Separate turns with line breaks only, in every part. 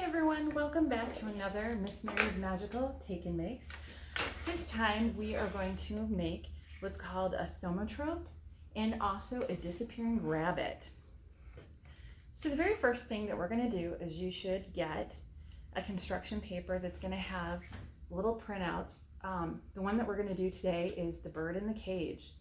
everyone, welcome back to another Miss Mary's Magical Take and Makes. This time we are going to make what's called a thaumatrope and also a disappearing rabbit. So the very first thing that we're going to do is you should get a construction paper that's going to have little printouts. The one that we're going to do today is the bird in the cage.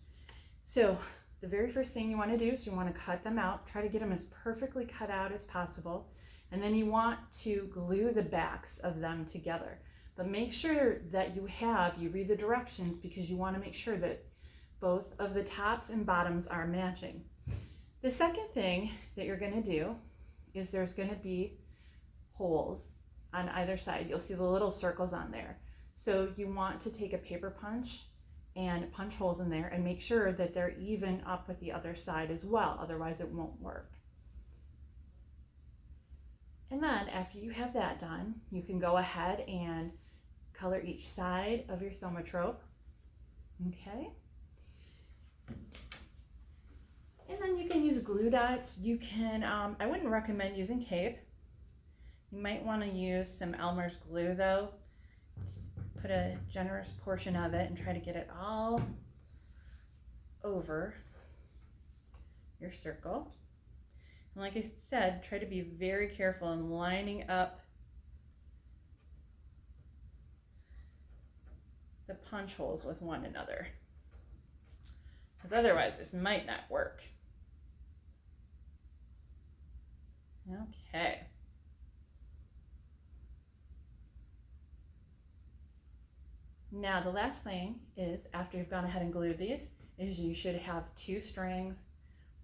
So the very first thing you want to do is you want to cut them out, try to get them as perfectly cut out as possible. And then you want to glue the backs of them together. But make sure that you read the directions because you want to make sure that both of the tops and bottoms are matching. The second thing that you're going to do is there's going to be holes on either side. You'll see the little circles on there. So you want to take a paper punch and punch holes in there and make sure that they're even up with the other side as well. Otherwise it won't work. And then after you have that done, you can go ahead and color each side of your thaumatrope. Okay. And then you can use glue dots. You can, I wouldn't recommend using tape. You might want to use some Elmer's glue though. Just put a generous portion of it and try to get it all over your circle. And like I said, try to be very careful in lining up the punch holes with one another, because otherwise this might not work. Okay. Now the last thing is, after you've gone ahead and glued these, is you should have 2 strings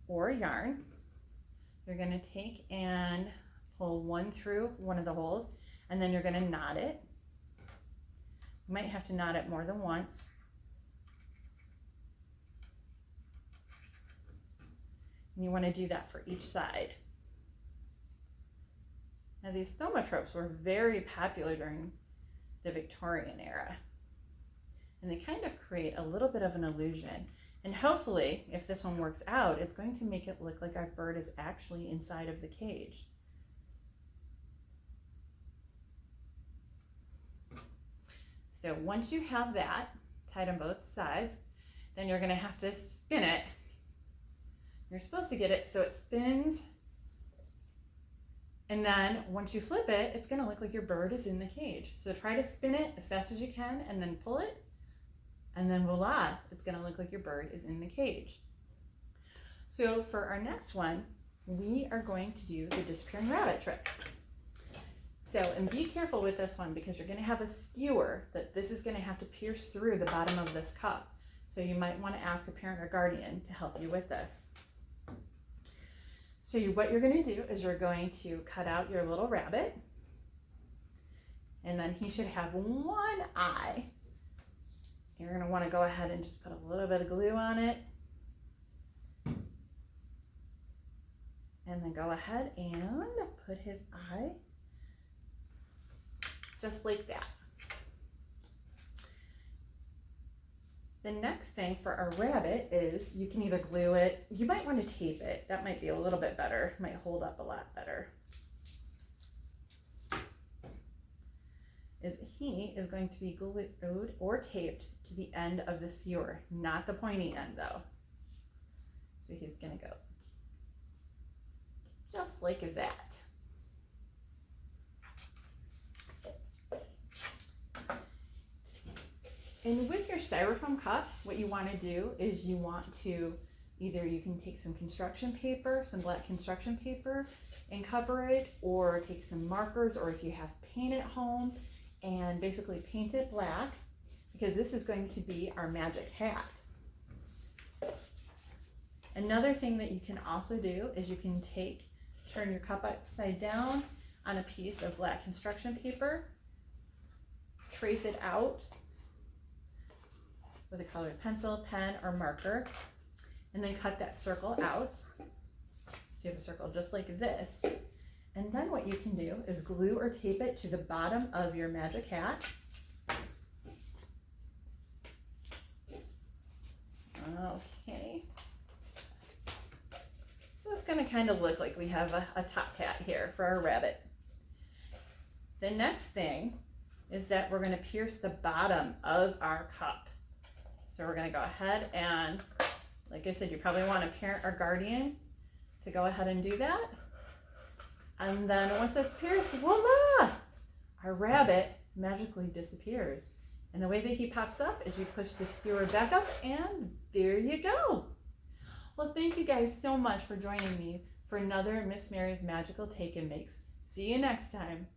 or yarn. You're going to take and pull one through one of the holes, and then you're going to knot it. You might have to knot it more than once. And you want to do that for each side. Now these thaumatropes were very popular during the Victorian era, and they kind of create a little bit of an illusion. And hopefully, if this one works out, it's going to make it look like our bird is actually inside of the cage. So once you have that tied on both sides, then you're going to have to spin it. You're supposed to get it so it spins, and then once you flip it, it's going to look like your bird is in the cage. So try to spin it as fast as you can and then pull it. And then voila, it's going to look like your bird is in the cage. So for our next one, we are going to do the disappearing rabbit trick. So, and be careful with this one because you're going to have a skewer that this is going to have to pierce through the bottom of this cup. So you might want to ask a parent or guardian to help you with this. So what you're going to do is you're going to cut out your little rabbit, and then he should have one eye. You're going to want to go ahead and just put a little bit of glue on it. And then go ahead and put his eye just like that. The next thing for our rabbit is you can either glue it, you might want to tape it. That might be a little bit better, might hold up a lot better. He is going to be glued or taped to the end of the skewer, not the pointy end though. So he's going to go just like that. And with your styrofoam cup, what you want to do is you want to either, you can take some construction paper, some black construction paper and cover it, or take some markers, or if you have paint at home, and basically paint it black, because this is going to be our magic hat. Another thing that you can also do is you can turn your cup upside down on a piece of black construction paper, trace it out with a colored pencil, pen, or marker, and then cut that circle out. So you have a circle just like this. And then what you can do is glue or tape it to the bottom of your magic hat. Okay. So it's going to kind of look like we have a top hat here for our rabbit. The next thing is that we're going to pierce the bottom of our cup. So we're going to go ahead and, like I said, you probably want a parent or guardian to go ahead and do that. And then once that's pierced, voila! Our rabbit magically disappears. And the way that he pops up is you push the skewer back up and there you go. Well, thank you guys so much for joining me for another Miss Mary's Magical Take and Makes. See you next time.